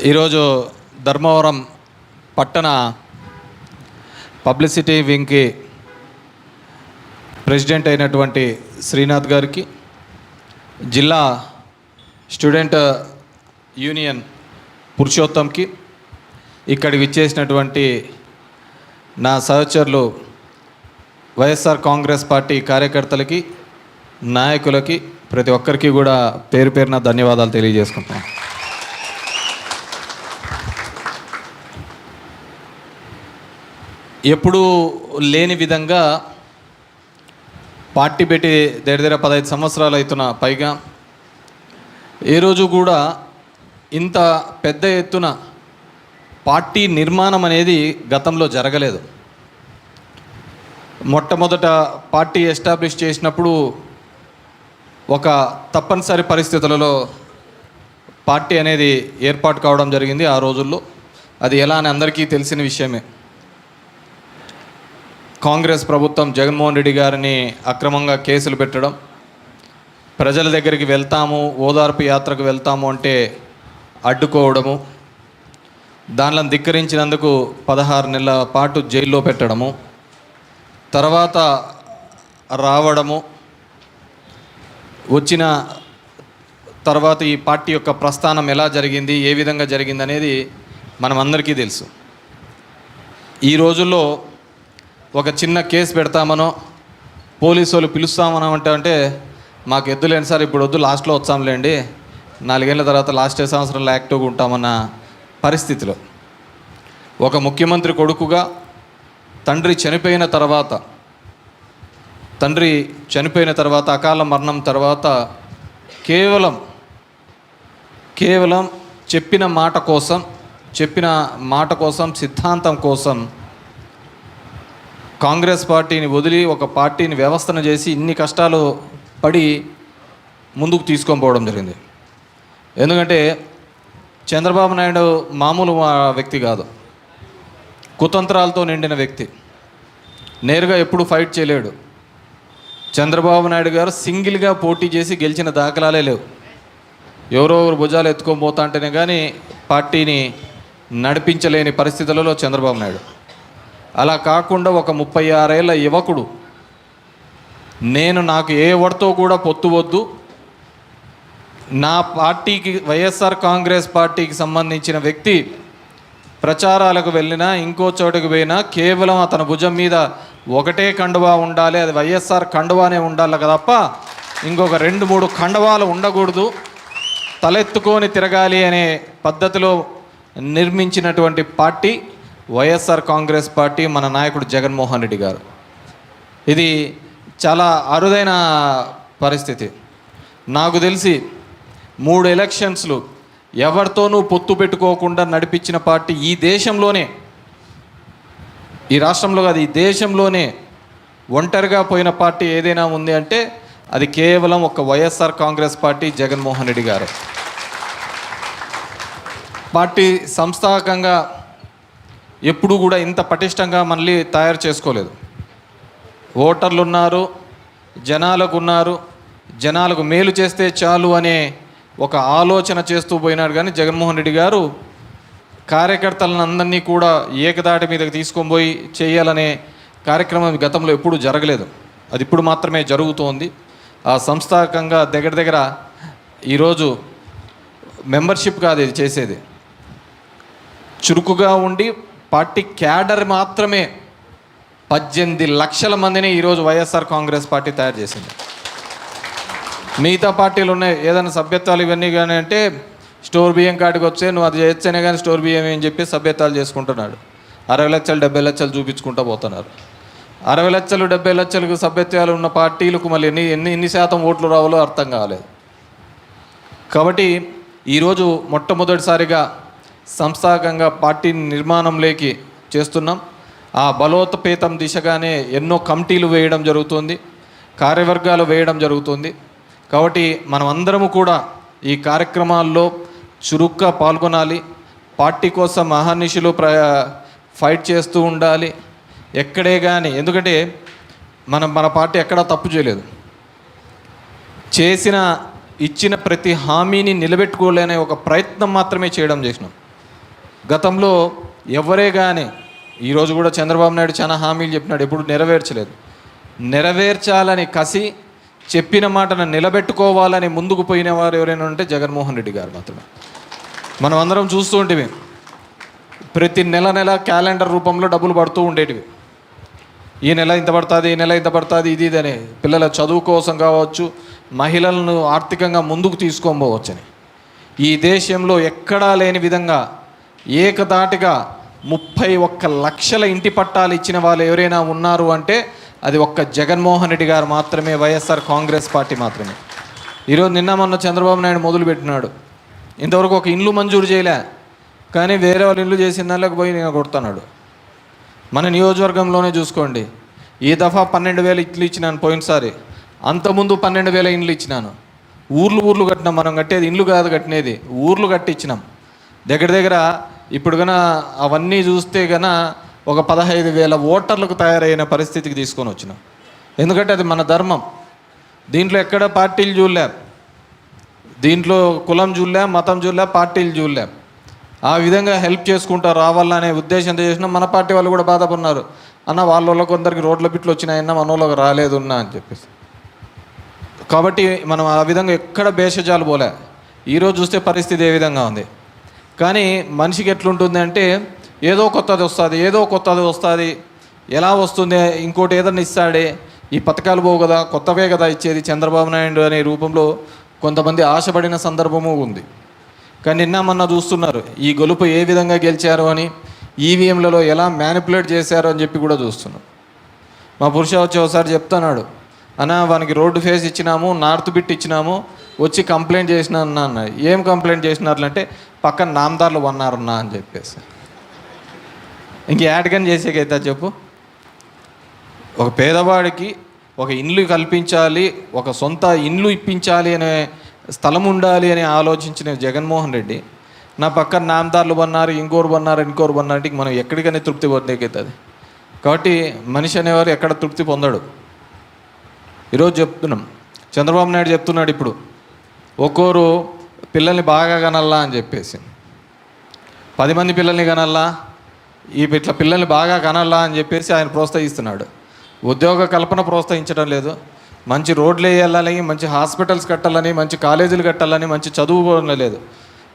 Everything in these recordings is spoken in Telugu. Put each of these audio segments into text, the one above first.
ఈరోజు ధర్మవరం పట్టణ పబ్లిసిటీ వింగ్కి ప్రెసిడెంట్ అయినటువంటి శ్రీనాథ్ గారికి, జిల్లా స్టూడెంట్ యూనియన్ పురుషోత్తంకి, ఇక్కడికి విచ్చేసినటువంటి నా సహచరులు వైఎస్ఆర్ కాంగ్రెస్ పార్టీ కార్యకర్తలకి, నాయకులకి, ప్రతి ఒక్కరికి కూడా పేరు పేరున ధన్యవాదాలు తెలియజేసుకుంటాను. ఎప్పుడూ లేని విధంగా పార్టీ పెట్టి దగ్గర 15 సంవత్సరాలు అవుతున్న పైగా ఏ రోజు కూడా ఇంత పెద్ద ఎత్తున పార్టీ నిర్మాణం అనేది గతంలో జరగలేదు. మొట్టమొదట పార్టీ ఎస్టాబ్లిష్ చేసినప్పుడు ఒక తప్పనిసరి పరిస్థితులలో పార్టీ అనేది ఏర్పాటు కావడం జరిగింది. ఆ రోజుల్లో అది ఎలా అని అందరికీ తెలిసిన విషయమే. కాంగ్రెస్ ప్రభుత్వం జగన్మోహన్ రెడ్డి గారిని అక్రమంగా కేసులు పెట్టడం, ప్రజల దగ్గరికి వెళ్తాము, ఓదార్పు యాత్రకు వెళ్తాము అంటే అడ్డుకోవడము, దానిలో ధిక్కరించినందుకు 16 నెలల పాటు జైల్లో పెట్టడము, తర్వాత రావడము, వచ్చిన తర్వాత ఈ పార్టీ యొక్క ప్రస్థానం ఎలా జరిగింది, ఏ విధంగా జరిగింది అనేది మనం అందరికీ తెలుసు. ఈ రోజుల్లో ఒక చిన్న కేసు పెడతామనో, పోలీసు వాళ్ళు పిలుస్తామనో అంటే మాకు ఎద్దులేండి సార్, ఇప్పుడు వద్దు, లాస్ట్లో వచ్చాంలేండి, 4 ఏళ్ళ తర్వాత లాస్ట్ సంవత్సరంలో యాక్టివ్గా ఉంటామన్న పరిస్థితిలో ఒక ముఖ్యమంత్రి కొడుకుగా తండ్రి చనిపోయిన తర్వాత అకాల మరణం తర్వాత కేవలం చెప్పిన మాట కోసం సిద్ధాంతం కోసం కాంగ్రెస్ పార్టీని వదిలి ఒక పార్టీని వ్యవస్థను చేసి ఇన్ని కష్టాలు పడి ముందుకు తీసుకొని పోవడం జరిగింది. ఎందుకంటే చంద్రబాబు నాయుడు మామూలు వ్యక్తి కాదు, కుతంత్రాలతో నిండిన వ్యక్తి. నేరుగా ఎప్పుడు ఫైట్ చేయలేడు. చంద్రబాబు నాయుడు గారు సింగిల్గా పోటీ చేసి గెలిచిన దాఖలాలే లేవు. ఎవరో ఒకరు భుజాలు ఎత్తుకొని పోతా అంటేనే కానీ పార్టీని నడిపించలేని పరిస్థితులలో చంద్రబాబు నాయుడు. అలా కాకుండా ఒక 36 ఏళ్ళ యువకుడు, నాకు ఏ ఎవరితో కూడా పొత్తు వద్దు, నా పార్టీకి వైఎస్ఆర్ కాంగ్రెస్ పార్టీకి సంబంధించిన వ్యక్తి ప్రచారాలకు వెళ్ళినా ఇంకో చోటుకు పోయినా కేవలం అతని భుజం మీద ఒకటే కండువా ఉండాలి, అది వైఎస్ఆర్ కండువానే ఉండాలి తప్ప ఇంకొక 2-3 కండువాలు ఉండకూడదు, తలెత్తుకొని తిరగాలి అనే పద్ధతిలో నిర్మించినటువంటి పార్టీ వైఎస్ఆర్ కాంగ్రెస్ పార్టీ, మన నాయకుడు జగన్మోహన్ రెడ్డి గారు. ఇది చాలా అరుదైన పరిస్థితి. నాకు తెలిసి 3 ఎలక్షన్స్లు ఎవరితోనూ పొత్తు పెట్టుకోకుండా నడిపించిన పార్టీ ఈ దేశంలోనే, ఈ రాష్ట్రంలో కాదు, ఈ దేశంలోనే ఒంటరిగా పోయిన పార్టీ ఏదైనా ఉంది అంటే అది కేవలం ఒక వైఎస్ఆర్ కాంగ్రెస్ పార్టీ, జగన్మోహన్ రెడ్డి గారు. పార్టీ సంస్థాగతంగా ఎప్పుడు కూడా ఇంత పటిష్టంగా మళ్ళీ తయారు చేసుకోలేదు. ఓటర్లు ఉన్నారు, జనాలకు మేలు చేస్తే చాలు అనే ఒక ఆలోచన చేస్తూ పోయినాడు. కానీ జగన్మోహన్ రెడ్డి గారు కార్యకర్తలను అందరినీ కూడా ఏకదాటి మీదకి తీసుకొని పోయి చేయాలనే కార్యక్రమం గతంలో ఎప్పుడూ జరగలేదు. అది ఇప్పుడు మాత్రమే జరుగుతోంది. ఆ సంస్థాగతంగా దగ్గర ఈరోజు మెంబర్షిప్ కాదు ఇది చేసేది, చురుకుగా ఉండి పార్టీ క్యాడర్ మాత్రమే 18 లక్షల మందిని ఈరోజు వైఎస్ఆర్ కాంగ్రెస్ పార్టీ తయారు చేసింది. మిగతా పార్టీలు ఉన్నాయి, ఏదైనా సభ్యత్వాలు ఇవన్నీ కానీ అంటే స్టోర్ బియ్యం కాడికి వచ్చే నువ్వు అది చేయొచ్చనే కానీ స్టోర్ బియ్యం అని చెప్పి సభ్యత్వాలు చేసుకుంటున్నాడు. 60 లక్షలు 70 లక్షలు చూపించుకుంటూ పోతున్నారు. 60 లక్షలు 70 లక్షలకు సభ్యత్వాలు ఉన్న పార్టీలకు మళ్ళీ ఎన్ని శాతం ఓట్లు రావాలో అర్థం కాలేదు. కాబట్టి ఈరోజు మొట్టమొదటిసారిగా సంస్థాగతంగా పార్టీ నిర్మాణంలోకి చేస్తున్నాం. ఆ బలోపేతం దిశగానే ఎన్నో కమిటీలు వేయడం జరుగుతుంది, కార్యవర్గాలు వేయడం జరుగుతుంది. కాబట్టి మనం అందరము కూడా ఈ కార్యక్రమాల్లో చురుగ్గా పాల్గొనాలి. పార్టీ కోసం అహర్నిశలు ఫైట్ చేస్తూ ఉండాలి ఎక్కడే కానీ. ఎందుకంటే మన పార్టీ ఎక్కడా తప్పు చేయలేదు. ఇచ్చిన ప్రతి హామీని నిలబెట్టుకోలేనే ఒక ప్రయత్నం మాత్రమే చేసినాం. గతంలో ఎవరే కానీ ఈరోజు కూడా చంద్రబాబు నాయుడు చాలా హామీలు చెప్పినాడు, ఎప్పుడు నెరవేర్చలేదు. నెరవేర్చాలని కసి, చెప్పిన మాటను నిలబెట్టుకోవాలని ముందుకు పోయిన వారు ఎవరైనా ఉంటే జగన్మోహన్ రెడ్డి గారు మాత్రమే. మనం అందరం చూస్తూ ఉంటేవి ప్రతి నెల క్యాలెండర్ రూపంలో డబ్బులు పడుతూ ఉండేటివి. ఈ నెల ఇంత పడుతుంది, ఈ నెల ఇంత పడుతుంది, ఇది అని పిల్లల చదువు కోసం కావచ్చు, మహిళలను ఆర్థికంగా ముందుకు తీసుకోబోవచ్చని. ఈ దేశంలో ఎక్కడా లేని విధంగా ఏకదాటిగా 31 లక్షల ఇంటి పట్టాలు ఇచ్చిన వాళ్ళు ఎవరైనా ఉన్నారు అంటే అది ఒక్క జగన్మోహన్ రెడ్డి గారు మాత్రమే, వైఎస్ఆర్ కాంగ్రెస్ పార్టీ మాత్రమే. ఈరోజు నిన్న మొన్న చంద్రబాబు నాయుడు మొదలుపెట్టినాడు, ఇంతవరకు ఒక ఇల్లు మంజూరు చేయలే, కానీ వేరే వాళ్ళు ఇల్లు చేసిన దానిలోకి పోయి నేను కొడుతున్నాడు. మన నియోజకవర్గంలోనే చూసుకోండి, ఈ దఫా 12,000 ఇల్లు ఇచ్చినాను పోయినసారి, అంతకుముందు 12,000 ఇండ్లు ఇచ్చినాను. ఊర్లు కట్టినాం. మనం కట్టేది ఇండ్లు కాదు కట్టినది, ఊర్లు కట్టించినాం. దగ్గర ఇప్పుడు కన్నా అవన్నీ చూస్తే కన్నా ఒక 15,000 ఓటర్లకు తయారైన పరిస్థితికి తీసుకొని వచ్చినాం. ఎందుకంటే అది మన ధర్మం. దీంట్లో ఎక్కడ పార్టీలు చూడలే, దీంట్లో కులం చూడలే, మతం చూడలే, పార్టీలు చూడలే. ఆ విధంగా హెల్ప్ చేసుకుంటూ రావాలనే ఉద్దేశంతో చేసినా మన పార్టీ వాళ్ళు కూడా బాధపడినారు, అన్న వాళ్ళ కొందరికి రోడ్ల బిట్లు వచ్చినాయన్నా మన వాళ్ళకి రాలేదున్నా అని చెప్పేసి. కాబట్టి మనం ఆ విధంగా ఎక్కడ భేషజాలు పోలే. ఈరోజు చూస్తే పరిస్థితి ఏ విధంగా ఉంది. కానీ మనిషికి ఎట్లుంటుంది అంటే ఏదో కొత్తది వస్తుంది, ఎలా వస్తుంది, ఇంకోటి ఏదన్నా ఇస్తాడే, ఈ పథకాలు పోవు కదా, కొత్తవే కదా ఇచ్చేది చంద్రబాబు నాయుడు అనే రూపంలో కొంతమంది ఆశపడిన సందర్భము ఉంది. కానీ నిన్న మొన్న చూస్తున్నారు ఈ గెలుపు ఏ విధంగా గెలిచారు అని, ఈవీఎంలలో ఎలా మ్యానిపులేట్ చేశారు అని చెప్పి కూడా చూస్తున్నాం. మా పురుష వచ్చి ఒకసారి చెప్తున్నాడు, అన్న వానికి రోడ్డు ఫేస్ ఇచ్చినాము, నార్త్ బిట్ ఇచ్చినాము, వచ్చి కంప్లైంట్ చేసినా అన్న. ఏం కంప్లైంట్ చేసినారంటే పక్కన నామదారులు ఉన్నారన్నా అని చెప్పేసి. ఇంక యాడ్గాని చేసేకైతే చెప్పు, ఒక పేదవాడికి ఒక ఇల్లు కల్పించాలి, ఒక సొంత ఇల్లు ఇప్పించాలి అనే స్థలం ఉండాలి అని ఆలోచించిన జగన్మోహన్ రెడ్డి నా పక్కన నామదారులు బన్నారు, ఇంకోరు బన్నారంటే మనం ఎక్కడికైనా తృప్తి పొందేకవుతుంది. కాబట్టి మనిషి అనేవారు ఎక్కడ తృప్తి పొందడు. ఈరోజు చెప్తున్నాం, చంద్రబాబు నాయుడు చెప్తున్నాడు ఇప్పుడు ఒక్కోరు పిల్లల్ని బాగా కనల్లా అని చెప్పేసి, 10 మంది పిల్లల్ని కనల్లా, ఇట్లా పిల్లల్ని బాగా కనల్లా అని చెప్పేసి ఆయన ప్రోత్సహిస్తున్నాడు. ఉద్యోగ కల్పన ప్రోత్సహించడం లేదు, మంచి రోడ్లు వేయాలని, మంచి హాస్పిటల్స్ కట్టాలని, మంచి కాలేజీలు కట్టాలని, మంచి చదువు లేదు.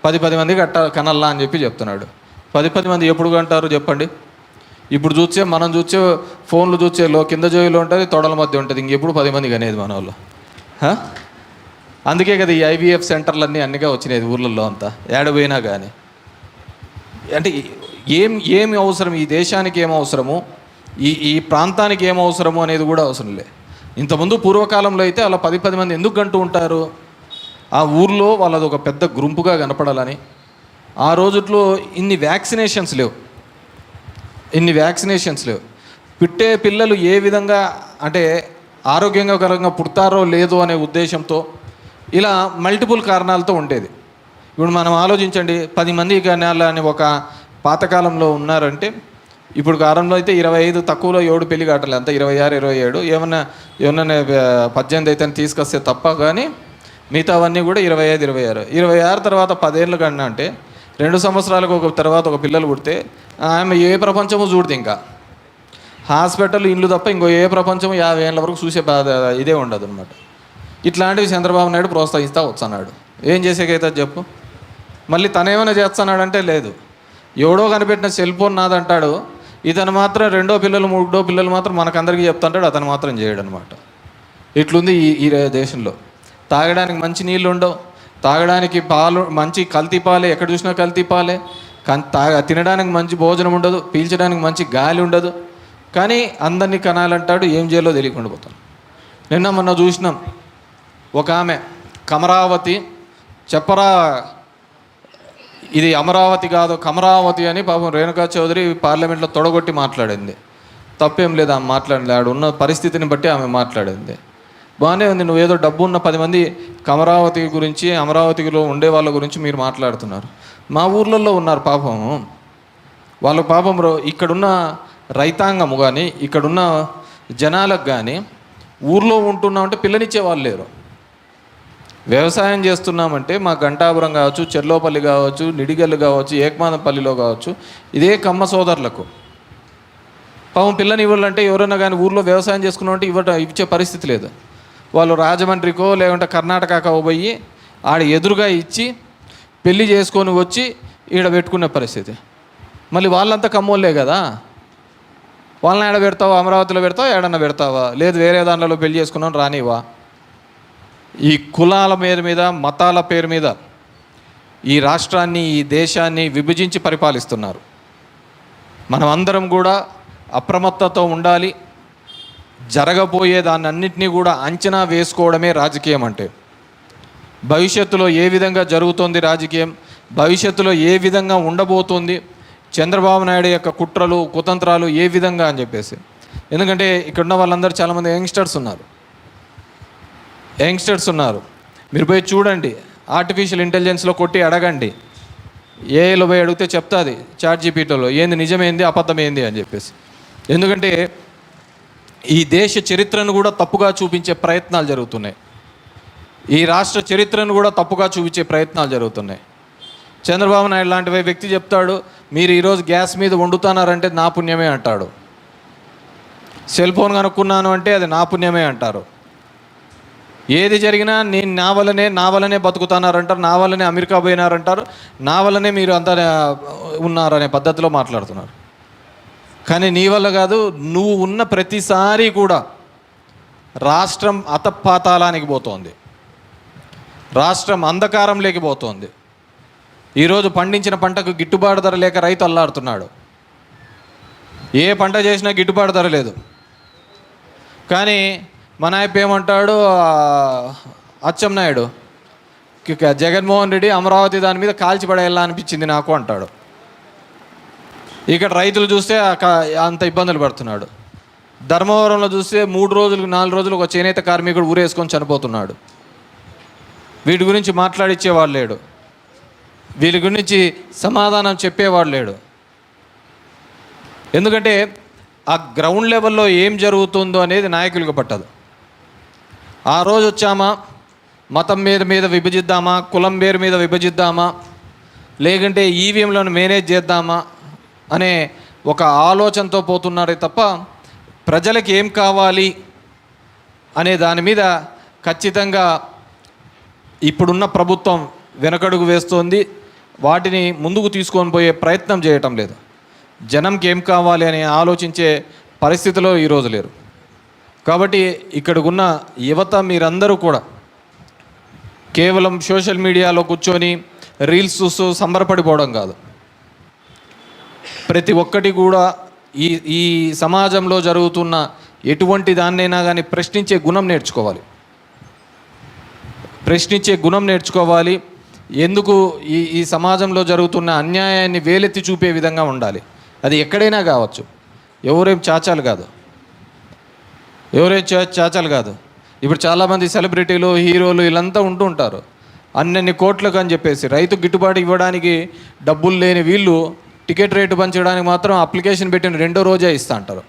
10 మంది కనల్లా అని చెప్పి చెప్తున్నాడు. 10 మంది ఎప్పుడు కంటారు చెప్పండి? ఇప్పుడు మనం చూసే ఫోన్లు చూసే కింద జోయిలో ఉంటుంది, తొడల మధ్య ఉంటుంది, ఇంకెప్పుడు 10 మంది కనేది మన వాళ్ళు. అందుకే కదా ఈ ఐవీఎఫ్ సెంటర్లు అన్నిగా వచ్చినాయి ఊర్లలో అంతా, ఏడపోయినా కానీ. అంటే ఏమి అవసరం, ఈ దేశానికి ఏం అవసరము, ఈ ప్రాంతానికి ఏం అవసరము అనేది కూడా అవసరం లే. ఇంతకుముందు పూర్వకాలంలో అయితే అలా 10 మంది ఎందుకు కంటూ ఉంటారు, ఆ ఊర్లో వాళ్ళది ఒక పెద్ద గుంపుగా కనపడాలని. ఆ రోజుల్లో ఇన్ని వ్యాక్సినేషన్స్ లేవు. పుట్టే పిల్లలు ఏ విధంగా అంటే ఆరోగ్యంగా పుడతారో లేదో అనే ఉద్దేశంతో ఇలా మల్టిపుల్ కారణాలతో ఉండేది. ఇప్పుడు మనం ఆలోచించండి, 10 మంది కనాలని ఒక పాతకాలంలో ఉన్నారంటే, ఇప్పుడు కాలంలో అయితే 25 తక్కువలో 7 పెళ్లి కావట్లేదు, అంతా 26, 27, ఏమన్నా 18 అయితే తీసుకొస్తే తప్ప, కానీ మిగతావన్నీ కూడా 25, 26 తర్వాత 10 ఏళ్ళు కన్నా అంటే 2 సంవత్సరాలకు తర్వాత ఒక పిల్లలు పుడితే ఆమె ఏ ప్రపంచమో చూడదు, ఇంకా హాస్పిటల్ ఇల్లు తప్ప ఇంకో ఏ ప్రపంచము 50 ఏళ్ళ వరకు చూసే ఇదే ఉండదు అనమాట. ఇట్లాంటివి చంద్రబాబు నాయుడు ప్రోత్సహిస్తూ వచ్చాడు. ఏం చేసేకైతే చెప్పు. మళ్ళీ తనేమైనా చేస్తున్నాడంటే లేదు, ఎవడో కనిపెట్టిన సెల్ ఫోన్ నాదంటాడు, ఇతను మాత్రం 2వ పిల్లలు 3వ పిల్లలు మాత్రం మనకందరికీ చెప్తుంటాడు, అతను మాత్రం చేయడు అనమాట. ఇట్లుంది ఈ దేశంలో. తాగడానికి మంచి నీళ్ళు ఉండవు, తాగడానికి పాలు మంచి కల్తీ పాలే, ఎక్కడ చూసినా కల్తీ పాలే. తినడానికి మంచి భోజనం ఉండదు, పీల్చడానికి మంచి గాలి ఉండదు. కానీ అందరినీ కనాలంటాడు, ఏం చేయాలో తెలియకుండా పోతాను. నిన్న మొన్న చూసినాం, ఒక ఆమె కమరావతి చెప్పరా, ఇది అమరావతి కాదు కమరావతి అని పాపం రేణుకా చౌదరి పార్లమెంట్లో తొడగొట్టి మాట్లాడింది. తప్పేం లేదు ఆమె మాట్లాడింది, ఆడ ఉన్న పరిస్థితిని బట్టి ఆమె మాట్లాడింది. బాగానే ఉంది, నువ్వు ఏదో డబ్బు ఉన్న 10 మంది కమరావతి గురించి, అమరావతిలో ఉండే వాళ్ళ గురించి మీరు మాట్లాడుతున్నారు. మా ఊర్లలో ఉన్నారు పాపం, వాళ్ళ పాపం ఇక్కడున్న రైతాంగము కానీ, ఇక్కడున్న జనాలకు కానీ ఊర్లో ఉంటున్నామంటే పిల్లనిచ్చే వాళ్ళు లేరు. వ్యవసాయం చేస్తున్నామంటే మా గంటాపురం కావచ్చు, చెర్లోపల్లి కావచ్చు, నిడిగల్లు కావచ్చు, ఏకమాదంపల్లిలో కావచ్చు, ఇదే కమ్మ సోదరులకు పాపం పిల్లని ఇవ్వాలంటే ఎవరైనా కానీ ఊర్లో వ్యవసాయం చేసుకున్నామంటే ఇచ్చే పరిస్థితి లేదు. వాళ్ళు రాజమండ్రికో లేకుంటే కర్ణాటకకో పోయి ఆడ ఎదురుగా ఇచ్చి పెళ్లి చేసుకొని వచ్చి ఈడ పెట్టుకునే పరిస్థితి. మళ్ళీ వాళ్ళంతా కమ్మోళ్ళే కదా, వాళ్ళని ఏడ పెడతావా? అమరావతిలో పెడతావా? ఏడన్నా పెడతావా? లేదు వేరే దాంట్లో పెళ్లి చేసుకున్నాను రానివా? ఈ కులాల మీద మతాల పేరు మీద ఈ రాష్ట్రాన్ని, ఈ దేశాన్ని విభజించి పరిపాలిస్తున్నారు. మనం అందరం కూడా అప్రమత్తతో ఉండాలి. జరగబోయే దాన్ని అన్నింటినీ కూడా అంచనా వేసుకోవడమే రాజకీయం అంటే. భవిష్యత్తులో ఏ విధంగా జరుగుతుంది రాజకీయం, భవిష్యత్తులో ఏ విధంగా ఉండబోతుంది, చంద్రబాబు నాయుడు యొక్క కుట్రలు కుతంత్రాలు ఏ విధంగా అని చెప్పేసి. ఎందుకంటే ఇక్కడున్న వాళ్ళందరూ చాలామంది యంగ్స్టర్స్ ఉన్నారు. మీరు పోయి చూడండి, ఆర్టిఫిషియల్ ఇంటెలిజెన్స్లో కొట్టి అడగండి, ఏఐలో పోయి అడిగితే చెప్తుంది చాట్‌జీపీటీలో ఏంది నిజమేంది అబద్ధమేంది అని చెప్పేసి. ఎందుకంటే ఈ దేశ చరిత్రను కూడా తప్పుగా చూపించే ప్రయత్నాలు జరుగుతున్నాయి. ఈ రాష్ట్ర చరిత్రను కూడా తప్పుగా చూపించే ప్రయత్నాలు జరుగుతున్నాయి. చంద్రబాబు నాయుడు లాంటి వ్యక్తి చెప్తాడు, మీరు ఈరోజు గ్యాస్ మీద వండుతున్నారంటే నా పుణ్యమే అంటాడు. సెల్ ఫోన్ కనుక్కున్నాను అంటే అది నా పుణ్యమే అంటారు. ఏది జరిగినా నేను నా వల్లనే బతుకుతున్నారంటారు, నా వల్లనే అమెరికా పోయినారంటారు, నా వల్లనే మీరు అంతా ఉన్నారనే పద్ధతిలో మాట్లాడుతున్నారు. కానీ నీ వల్ల కాదు, నువ్వు ఉన్న ప్రతిసారి కూడా రాష్ట్రం అతపాతాళానికి పోతోంది, రాష్ట్రం అంధకారంలోకి పోతోంది. ఈరోజు పండించిన పంటకు గిట్టుబాటు ధర లేక రైతు అల్లాడుతున్నాడు. ఏ పంట చేసినా గిట్టుబాటు ధర లేదు. కానీ మన ఆయన ఏమంటాడు, అచ్చెన్నాయుడు, జగన్మోహన్ రెడ్డి అమరావతి దాని మీద కాల్చిపడేలా అనిపించింది నాకు అంటాడు. ఇక్కడ రైతులు చూస్తే అంత ఇబ్బందులు పడుతున్నాడు. ధర్మవరంలో చూస్తే 3 రోజులు 4 రోజులు ఒక చేనేత కార్మికుడు ఊరేసుకొని చనిపోతున్నాడు. వీటి గురించి మాట్లాడిచ్చేవాడు లేడు, వీళ్ళ గురించి సమాధానం చెప్పేవాడు లేడు. ఎందుకంటే ఆ గ్రౌండ్ లెవెల్లో ఏం జరుగుతుందో అనేది నాయకులకు పట్టదు. ఆ రోజు వచ్చామా, మతం మీద విభజిద్దామా, కులం మీద విభజిద్దామా, లేకుంటే ఈవీఎంలను మేనేజ్ చేద్దామా అనే ఒక ఆలోచనతో పోతున్నారే తప్ప ప్రజలకు ఏం కావాలి అనే దాని మీద ఖచ్చితంగా ఇప్పుడున్న ప్రభుత్వం వెనకడుగు వేస్తోంది. వాటిని ముందుకు తీసుకొని పోయే ప్రయత్నం చేయటం లేదు. జనంకి ఏం కావాలి అని ఆలోచించే పరిస్థితిలో ఈరోజు లేరు. కాబట్టి ఇక్కడికున్న యువత మీరందరూ కూడా కేవలం సోషల్ మీడియాలో కూర్చొని రీల్స్ చూస్తూ సంబరపడిపోవడం కాదు, ప్రతి ఒక్కటి కూడా ఈ సమాజంలో జరుగుతున్న ఎటువంటి దాన్నైనా కానీ ప్రశ్నించే గుణం నేర్చుకోవాలి. ఎందుకు ఈ సమాజంలో జరుగుతున్న అన్యాయాన్ని వేలెత్తి చూపే విధంగా ఉండాలి. అది ఎక్కడైనా కావచ్చు, ఎవరేం చాచాలు కాదు. ఇప్పుడు చాలామంది సెలబ్రిటీలు, హీరోలు వీళ్ళంతా ఉంటూ ఉంటారు. అన్నన్ని కోట్లకు అని చెప్పేసి రైతు గిట్టుబాటు ఇవ్వడానికి డబ్బులు లేని వీళ్ళు టికెట్ రేటు పంచడానికి మాత్రం అప్లికేషన్ పెట్టిన 2వ రోజే ఇస్తా అంటారు.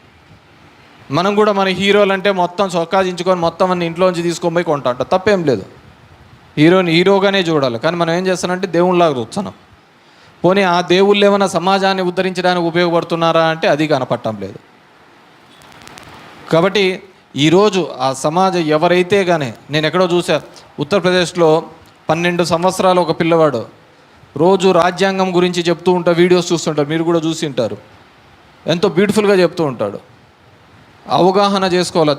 మనం కూడా మన హీరోలు అంటే మొత్తం సొక్కాజించుకొని మొత్తం అన్ని ఇంట్లోంచి తీసుకొని పోయి కొంటా అంటాం. తప్పేం లేదు, హీరోగానే చూడాలి. కానీ మనం ఏం చేస్తానంటే దేవుళ్ళలాగా చూస్తున్నాం. పోనీ ఆ దేవుళ్ళు ఏమైనా సమాజాన్ని ఉద్ధరించడానికి ఉపయోగపడుతున్నారా అంటే అది కనపడటం లేదు. కాబట్టి ఈరోజు ఆ సమాజం ఎవరైతే కానీ, నేను ఎక్కడో చూసా, ఉత్తరప్రదేశ్లో 12 సంవత్సరాలు ఒక పిల్లవాడు రోజు రాజ్యాంగం గురించి చెప్తూ వీడియోస్ చూస్తుంటారు, మీరు కూడా చూసి ఉంటారు. ఎంతో బ్యూటిఫుల్గా చెప్తూ ఉంటాడు. అవగాహన చేసుకోవాలి,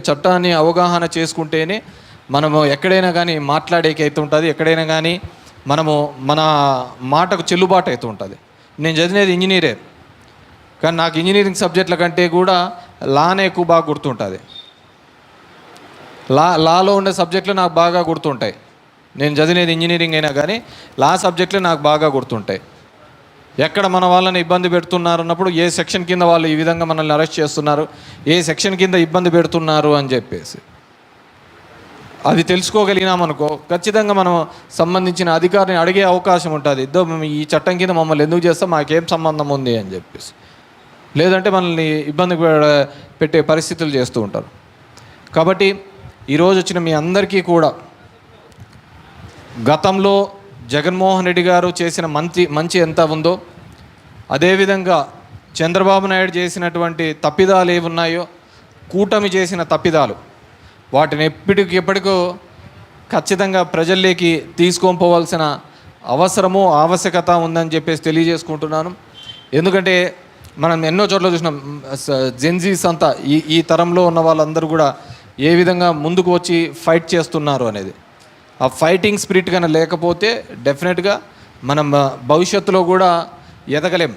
చట్టాన్ని అవగాహన చేసుకుంటేనే మనము ఎక్కడైనా కానీ మాట్లాడేకి అయితే ఉంటుంది, ఎక్కడైనా కానీ మనము మన మాటకు చెల్లుబాటు అవుతూ ఉంటుంది. నేను చదివినది ఇంజనీరే, కానీ నాకు ఇంజనీరింగ్ సబ్జెక్టుల కంటే కూడా లానే ఎక్కువ బాగా గుర్తుంటుంది. లాలో ఉండే సబ్జెక్టులు నాకు బాగా గుర్తుంటాయి. నేను చదివినది ఇంజనీరింగ్ అయినా కానీ లా సబ్జెక్టులు నాకు బాగా గుర్తుంటాయి. ఎక్కడ మన వాళ్ళని ఇబ్బంది పెడుతున్నారు అన్నప్పుడు, ఏ సెక్షన్ కింద వాళ్ళు ఈ విధంగా మనల్ని అరెస్ట్ చేస్తున్నారు, ఏ సెక్షన్ కింద ఇబ్బంది పెడుతున్నారు అని చెప్పేసి అది తెలుసుకోగలిగినామనుకో, ఖచ్చితంగా మనం సంబంధించిన అధికారిని అడిగే అవకాశం ఉంటుంది. ఈ చట్టం కింద మమ్మల్ని ఎందుకు చేస్తాం, మాకేం సంబంధం ఉంది అని చెప్పేసి. లేదంటే మనల్ని ఇబ్బంది పెట్టే పరిస్థితులు చేస్తూ ఉంటారు. కాబట్టి ఈరోజు వచ్చిన మీ అందరికీ కూడా గతంలో జగన్మోహన్ రెడ్డి గారు చేసిన మంచి ఎంత ఉందో, అదేవిధంగా చంద్రబాబు నాయుడు చేసినటువంటి తప్పిదాలు ఏవి ఉన్నాయో, కూటమి చేసిన తప్పిదాలు, వాటిని ఎప్పటికో ఖచ్చితంగా ప్రజల్లోకి తీసుకొని పోవాల్సిన అవసరము ఆవశ్యకత ఉందని చెప్పేసి తెలియజేసుకుంటున్నాను. ఎందుకంటే మనం ఎన్నో చోట్ల చూసినాం, జెన్జీస్ అంతా ఈ తరంలో ఉన్న వాళ్ళందరూ కూడా ఏ విధంగా ముందుకు వచ్చి ఫైట్ చేస్తున్నారు అనేది. ఆ ఫైటింగ్ స్పిరిట్ కన్నా లేకపోతే డెఫినెట్గా మనం భవిష్యత్తులో కూడా ఎదగలేం.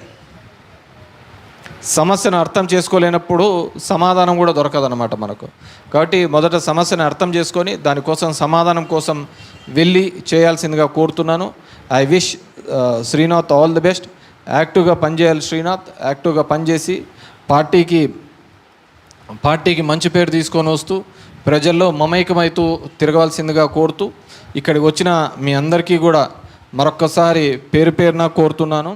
సమస్యను అర్థం చేసుకోలేనప్పుడు సమాధానం కూడా దొరకదన్నమాట మనకు. కాబట్టి మొదట సమస్యను అర్థం చేసుకొని దానికోసం సమాధానం కోసం వెళ్ళి చేయాల్సిందిగా కోరుతున్నాను. I wish Srinath all the best. యాక్టివ్గా పనిచేయాలి శ్రీనాథ్, యాక్టివ్గా పనిచేసి పార్టీకి మంచి పేరు తీసుకొని వస్తూ ప్రజల్లో మమైకమైతూ తిరగవలసిందిగా కోరుతూ, ఇక్కడికి వచ్చిన మీ అందరికీ కూడా మరొక్కసారి పేరున కోరుతున్నాను.